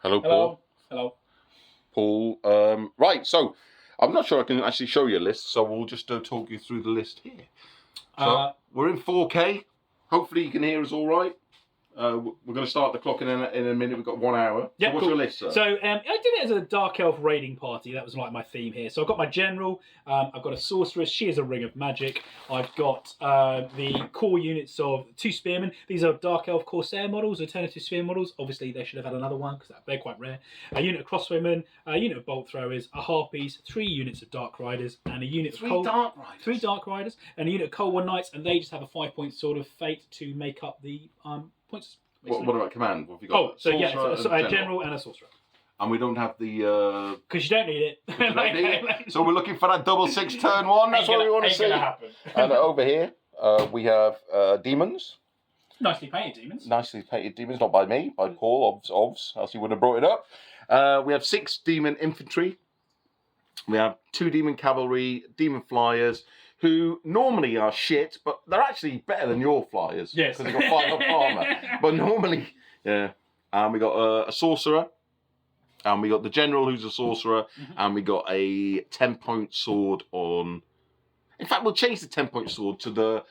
Hello, Paul. Hello. Paul. Right, so I'm not sure I can actually show you a list, so we'll just talk you through the list here. So we're in 4K. Hopefully you can hear us all right. We're going to start the clock in a minute. We've got 1 hour. Yeah, so what's your list, sir? So I did it as a Dark Elf raiding party. That was like my theme here. So I've got my general. I've got a sorceress. She is a ring of magic. I've got the core units of 2 spearmen. These are Dark Elf Corsair models, alternative spear models. Obviously, they should have had another one because they're quite rare. A unit of crossbowmen, a unit of bolt throwers, a harpies, 3 units of Dark Riders, and a unit of Dark Riders. 3 Dark Riders, and a unit of Cold One Knights, and they just have a 5-point sword of fate to make up the points. What about command? What have you got? A general and a sorcerer. And we don't have the... Because you don't need it. So we're looking for that double 6 turn 1. That's what we want to see. And over here, we have Daemons. Nicely painted Daemons. Nicely painted Daemons, not by me, by Paul, else he wouldn't have brought it up. We have 6 Demon Infantry. We have 2 Demon Cavalry, Demon Flyers, who normally are shit, but they're actually better than your Flyers. Yes. Because they've got 5 up armour. But normally, yeah. And we got a Sorcerer. And we got the General, who's a Sorcerer. And we got a 10-point sword on... In fact, we'll change the 10-point sword to the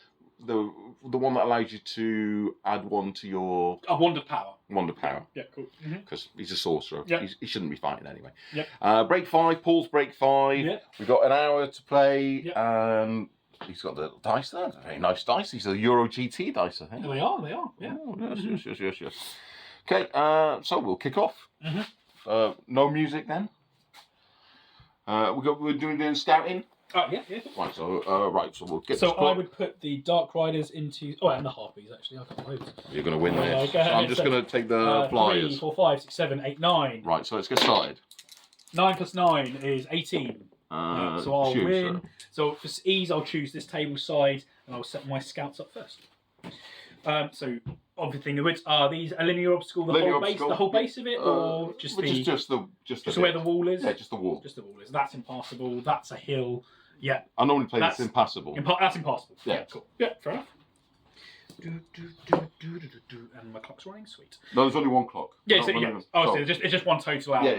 one that allows you to add 1 to your... Wand of Power. Wand of Power. Yeah, cool. Because he's a sorcerer. Yep. He shouldn't be fighting anyway. Yep. Break 5. Paul's break 5. Yep. We've got an hour to play. Yep. And he's got the little dice there. Very nice dice. These are Euro GT dice, I think. They are. Yeah. Oh, yes. Okay, so we'll kick off. No music then. We're doing scouting. Yeah. Right, so we'll get. So I would put the Dark Riders into. Oh, and the Harpies actually. I've got loads. You're going to win this. So I'm just going to take the Flyers. 3, 4, 5, 6, 7, 8, 9. Right, so let's get started. 9 plus 9 is 18. So I'll win. So for ease, I'll choose this table side, and I'll set my scouts up first. So obviously, the woods are these a linear obstacle, the whole base of it, or just where the wall is? Yeah, just the wall. Just the wall is. That's impassable. That's a hill. Yeah. I normally play this impassable. That's impassable. Yeah, cool. Yeah, fair enough. And my clock's running. Sweet. No, there's only 1 clock. Yeah. So it's just 1 total hour.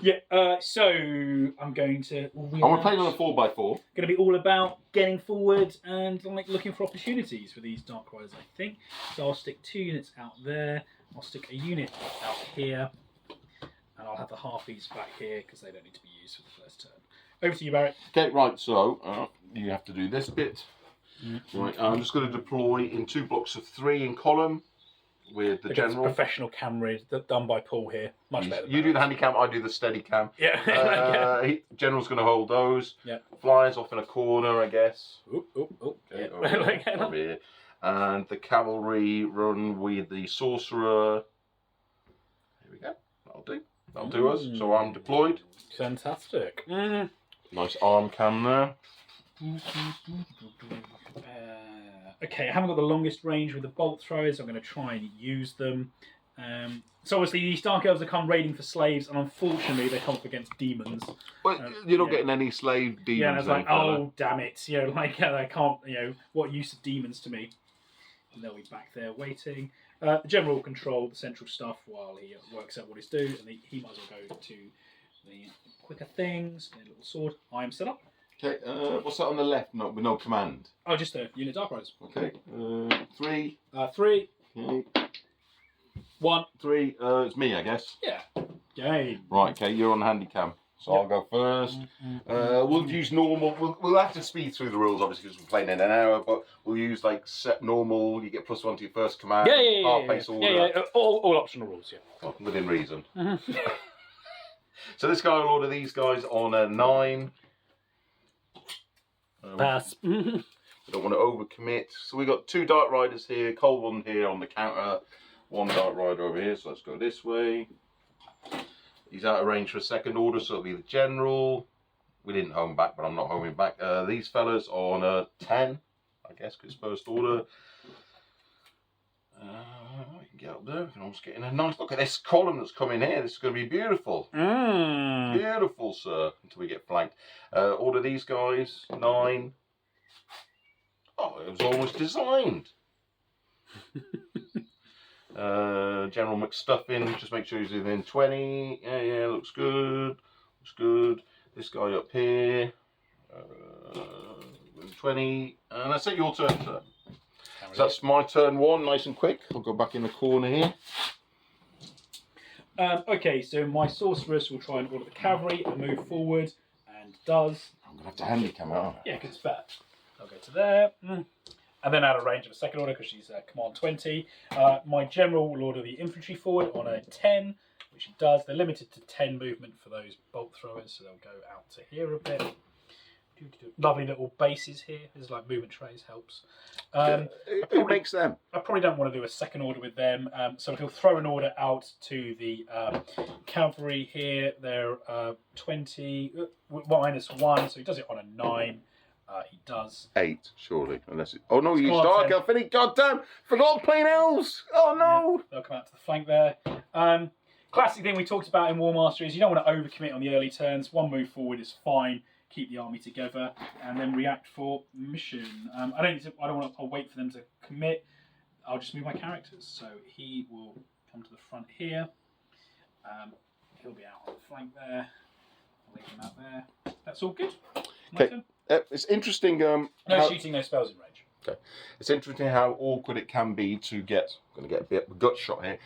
Yeah. So I'm going to. And we're playing on a 4x4. Going to be all about getting forward and looking for opportunities for these Dark Riders, I think. So I'll stick 2 units out there. I'll stick a unit out here, and I'll have the Harpies back here because they don't need to be used for the first turn. Over to you, Barrett. Okay, right. So you have to do this bit. Right, I'm just going to deploy in 2 blocks of 3 in column with the general. Professional camera done by Paul here. Much better. You do the handy cam, I do the steady cam. Yeah. General's going to hold those. Yeah. Flyers off in a corner, I guess. Okay, yeah. over here. And the cavalry run with the sorcerer. Here we go. That'll do us. So I'm deployed. Fantastic. Nice arm cam there. Okay, I haven't got the longest range with the bolt throwers. I'm going to try and use them. So obviously these Dark Elves have come raiding for slaves, and unfortunately they come up against demons. Well, you're not getting any slave demons. Yeah, and I was like, oh damn it! I can't. What use of demons to me? And they'll be back there waiting. The general will control the central stuff while he works out what he's doing, and he might as well go to the quicker things. The little sword. I am set up. Okay, what's that on the left? With no command. Oh, just a unit Dark Riders. Okay, 3. 3. Okay. 1. 3. It's me, I guess. Yeah. Game. Right. Okay, you're on handy cam, so I'll go first. We'll use normal. We'll have to speed through the rules, obviously, because we're playing in an hour. But we'll use set normal. You get +1 to your first command. Half-pace order. Yeah. All optional rules. Yeah. Well, within reason. So this guy will order these guys on a 9. Pass. We don't want to overcommit. So we got 2 Dark Riders here, Cold One here on the counter, 1 Dark Rider over here. So let's go this way. He's out of range for a second order, so it'll be the general. We didn't home back, but I'm not homing back. These fellas on a 10, I guess, because first order. You can get up there. You can almost get in a nice look at this column that's coming here. This is going to be beautiful. Beautiful, sir. Until we get flanked. Order these guys. 9. Oh, it was almost designed. General McStuffin, just make sure he's within 20. Yeah, looks good. Looks good. This guy up here, 20. And that's it, your turn, sir. So that's my turn 1, nice and quick. I'll go back in the corner here. Okay, so my sorceress will try and order the cavalry and move forward, and does. I'm going to have to handicap out. Yeah, because it's better. I'll go to there. And then out of range of a second order because she's command 20. My general will order the infantry forward on a 10, which it does. They're limited to 10 movement for those bolt throwers, so they'll go out to here a bit. Lovely little bases here. There's like movement trays, helps. Who makes them? I probably don't want to do a second order with them, so he'll throw an order out to the cavalry here. They're 20 -1, so he does it on a 9. He does 8, surely, unless it. Oh no, you used Dark Elf. God damn! Forgot playing elves. Oh no! Yeah, they'll come out to the flank there. Classic thing we talked about in Warmaster is you don't want to overcommit on the early turns. One move forward is fine. Keep the army together, and then react for mission. I don't want to. I'll wait for them to commit. I'll just move my characters. So he will come to the front here. He'll be out on the flank there. I'll leave him out there. That's all good. Okay. It's interesting. No shooting, no spells in range. Okay. It's interesting how awkward it can be to get. I'm going to get a bit of a gut shot here.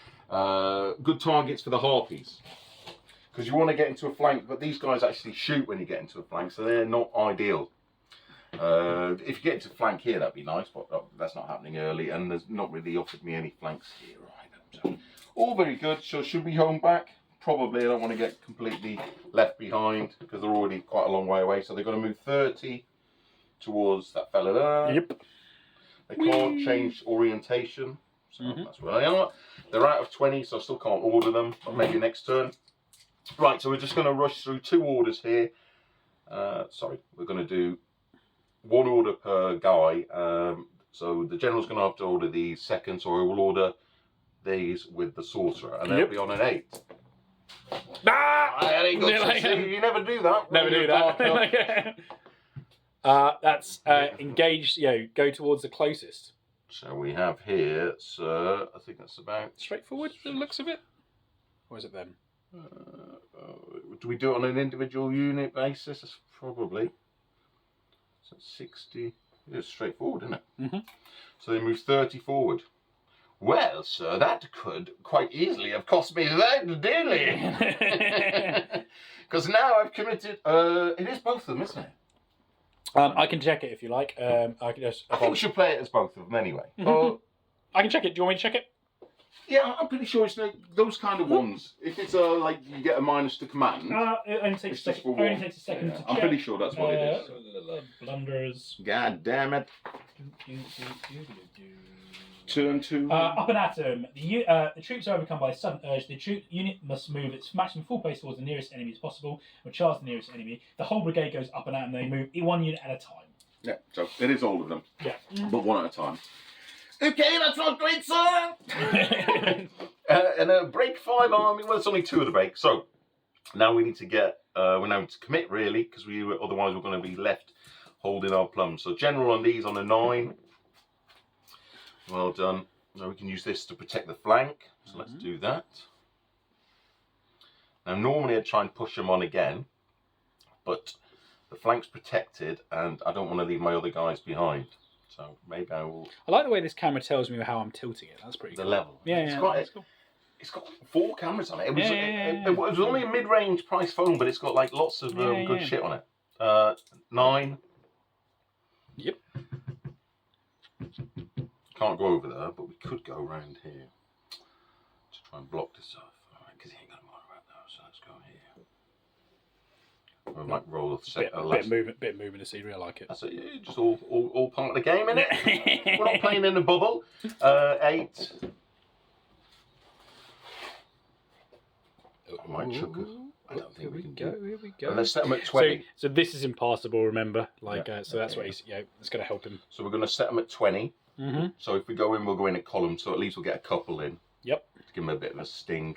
Good targets for the harpies. Because you want to get into a flank, but these guys actually shoot when you get into a flank, so they're not ideal. If you get into flank here, that'd be nice, but that's not happening early, and there's not really offered me any flanks here either. So, all very good. So should we home back? Probably. I don't want to get completely left behind because they're already quite a long way away. So they're going to move 30 towards that fella there. Yep. They can't change orientation, so that's where they are. They're out of 20, so I still can't order them, but maybe next turn. Right, so we're just going to rush through 2 orders here. Sorry, we're going to do 1 order per guy. So the general's going to have to order these second, so I will order these with the sorcerer, and they'll be on an 8. You never do that. Never do that. That's engaged. Go towards the closest. So we have here, sir. I think that's about straightforward. The looks of it, or is it them? Do we do it on an individual unit basis? Probably. So 60. It's straightforward, isn't it? So they move 30 forward. Well, sir, that could quite easily have cost me that dearly. Because now I've committed. It is both of them, isn't it? I can check it if you like. I think we should play it as both of them anyway. I can check it. Do you want me to check it? Yeah, I'm pretty sure it's like those kind of ones. If it's like you get a minus to command. It only takes a second. Only takes a second to check. I'm pretty sure that's what it is. Blunders. God damn it. Turn 2. Up and atom. The troops are overcome by a sudden urge. The unit must move its maximum full pace towards the nearest enemy as possible, or charge the nearest enemy. The whole brigade goes up and atom. They move 1 unit at a time. Yeah, so it is all of them. Yeah. But 1 at a time. Okay, that's not great, sir! And a break 5 army. Well, it's only 2 of the break. So now we need to get. We're now to commit really, because otherwise we're going to be left holding our plums. So general on these on a 9. Well done. Now we can use this to protect the flank. So let's do that. Now normally I'd try and push them on again, but the flank's protected, and I don't want to leave my other guys behind. So maybe I will. I like the way this camera tells me how I'm tilting it. That's pretty cool. The level. Yeah, it's cool. It's got 4 cameras on it. It was only a mid-range price phone, but it's got like lots of good shit on it. 9. Yep. Can't go over there, but we could go around here to try and block this off. Alright, because he ain't got a motor right now, so let's go here. We might roll a bit of movement to see. I like it. That's it. Just all part of the game, innit? We're not playing in a bubble. 8. I might chuck it. I don't think we can go. Here we go. And let's set them at 20. So this is impassable, remember? So that's what he's. It's going to help him. So we're going to set them at 20. So if we go in, we'll go in a column. So at least we'll get a couple in. Yep. To give them a bit of a sting.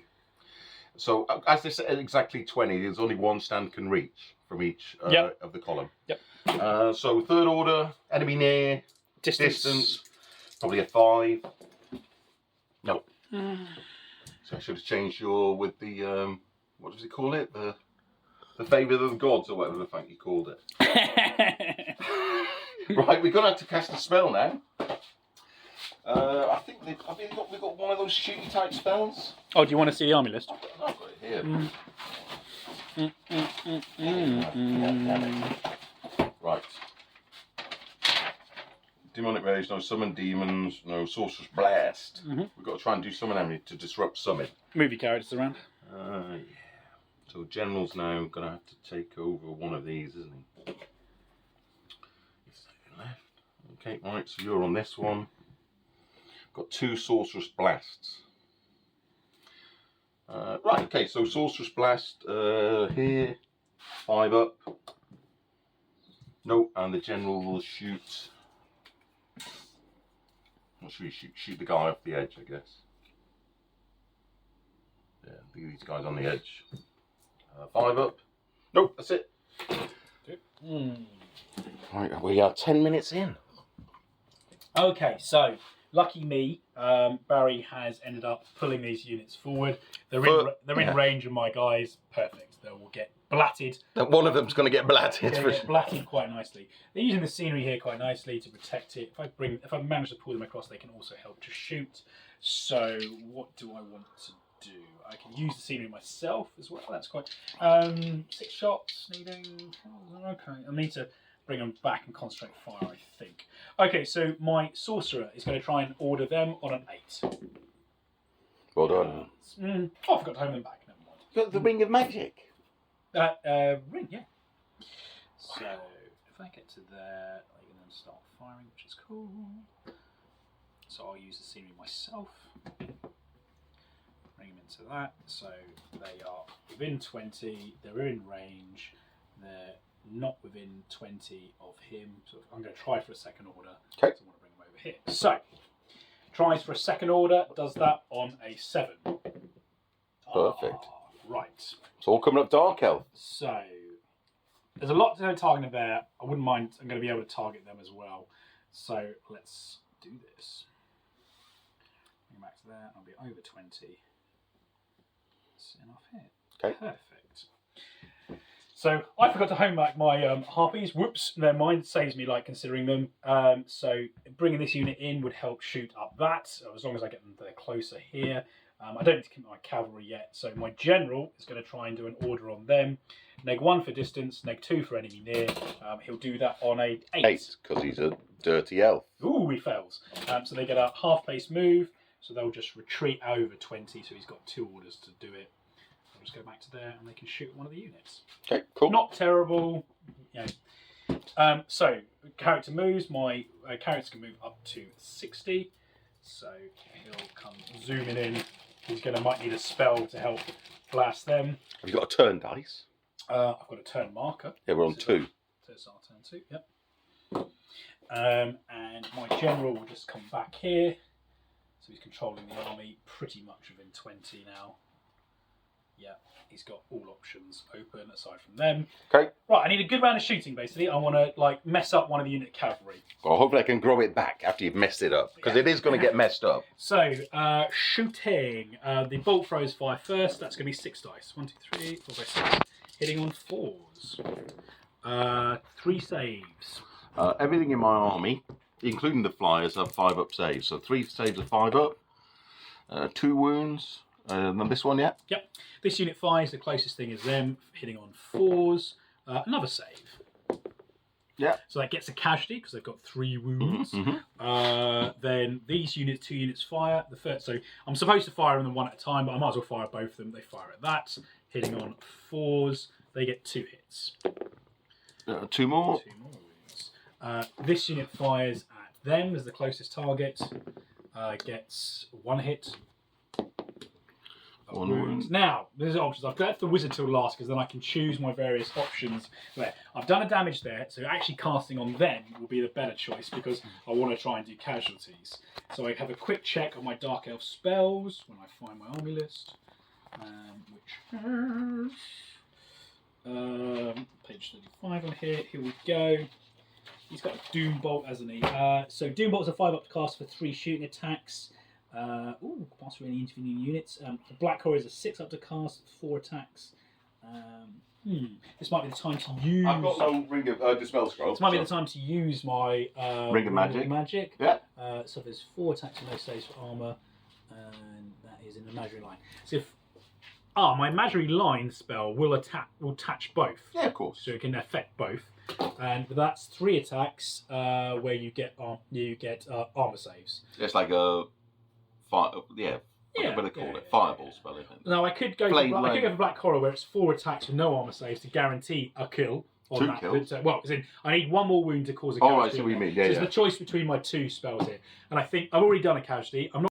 So as they set at exactly 20, there's only 1 stand can reach from each of the column. Yep. So 3rd order, enemy near, distance, probably a 5. No. So I should have changed your with the what does he call it? The favour of the gods or whatever the fuck you called it. Right, we're gonna have to cast a spell now. I think we've got one of those shooty type spells. Oh, do you want to see the army list? I've got it here. Right. Demonic Rage, no summon demons, no sorcerer's blast. We've got to try and do summon enemy to disrupt summon. Move your characters around. Yeah. So General's now going to have to take over one of these, isn't he? He's left. Okay, right, so you're on this one. Got 2 sorcerer's blasts. Right, okay, so sorcerer's blast here, 5 up. Nope, and the General will shoot. What should we shoot? Shoot the guy off the edge, I guess. Yeah, these guys on the edge. 5 up. Nope, that's it. Right, we are 10 minutes in. Okay, so lucky me, Barry has ended up pulling these units forward. They're in range of my guys. Perfect. They will get blatted. One of them's going to get blatted. Get blatted quite nicely. They're using the scenery here quite nicely to protect it. If I manage to pull them across, they can also help to shoot. So what do I want to do? I can use the scenery myself as well. That's quite 6 shots needing. Okay, I need to bring them back and concentrate fire, I think. Okay, so my sorcerer is going to try and order them on an 8. Well done. I forgot to home them back. Never mind. You got the Ring of Magic. Ring, yeah. So if I get to there, I can then start firing, which is cool. So I'll use the scenery myself. Bring them into that. So they are within 20. They're in range. They're not within 20 of him. So I'm going to try for a second order. Okay. So I want to bring them over here. So tries for a second order. Does that on a 7. Perfect. Right. It's all coming up Dark Elf. So there's a lot to target there. I wouldn't mind. I'm going to be able to target them as well. So let's do this. Bring back to there. I'll be over 20. That's enough here. Okay. Perfect. So I forgot to home back my harpies. Whoops, their mind saves me like considering them. So bringing this unit in would help shoot up that, as long as I get them there closer here. I don't need to keep my cavalry yet, so my general is going to try and do an order on them. Neg 1 for distance, neg 2 for enemy near. He'll do that on a 8. 8, because he's a dirty elf. Ooh, he fails. So they get a half-pace move, so they'll just retreat over 20, so he's got 2 orders to do it. I'll just go back to there, and they can shoot one of the units. Okay, cool. Not terrible. You know. So, character moves. My character can move up to 60, so he'll come zooming in. He's might need a spell to help blast them. Have you got a turn dice? I've got a turn marker. Yeah, we're on 2. So it's our turn 2, yep. And my general will just come back here. So he's controlling the army pretty much within 20 now. Yeah, he's got all options open aside from them. Okay. Right, I need a good round of shooting basically. I want to mess up one of the unit cavalry. Well, hopefully I can grow it back after you've messed it up, because it is going to get messed up. So, shooting. The bolt throws fire first. That's going to be 6 dice. 1, 2, 3, 4, 5, 6. Hitting on 4s. 3 saves. Everything in my army, including the flyers, have 5 up saves. So 3 saves are 5 up. 2 wounds. And this one, yeah? Yep. This unit fires. The closest thing is them. Hitting on 4s. Another save. Yeah. So that gets a casualty because they've got 3 wounds. Then these units, 2 units fire. The first, so I'm supposed to fire them one at a time, but I might as well fire both of them. They fire at that. Hitting on 4s. They get 2 hits. 2 more. 2 more wounds. This unit fires at them as the closest target. Gets 1 hit. 1 wound. Now, there's options. I've left the wizard till last because then I can choose my various options. There, I've done a damage there, so actually casting on them will be the better choice because I want to try and do casualties. So I have a quick check on my Dark Elf spells when I find my army list, which has page 35 on here. Here we go. He's got a Doom Bolt, hasn't he? So Doom Bolt's a 5 up to cast for 3 shooting attacks. Pass through any intervening units. The Black Horror is a 6 up to cast, 4 attacks. This might be the time to use. I've got no ring of dispel scroll. This might be the time to use my ring of magic. Yeah. So there's 4 attacks and no saves for armor, and that is in the imaginary line. So if my imaginary line spell will attach both. Yeah, of course. So it can affect both, and that's 3 attacks where you get armor saves. It's like a what do they call it? Fireball spell, isn't it? Now I could go for Black Horror where it's 4 attacks with no armor saves to guarantee a kill. On 2 kills. Well, as in, I need 1 more wound to cause a Oh, casualty. I see what you mean. So it's the choice between my 2 spells here, and I think I've already done a casualty. I'm not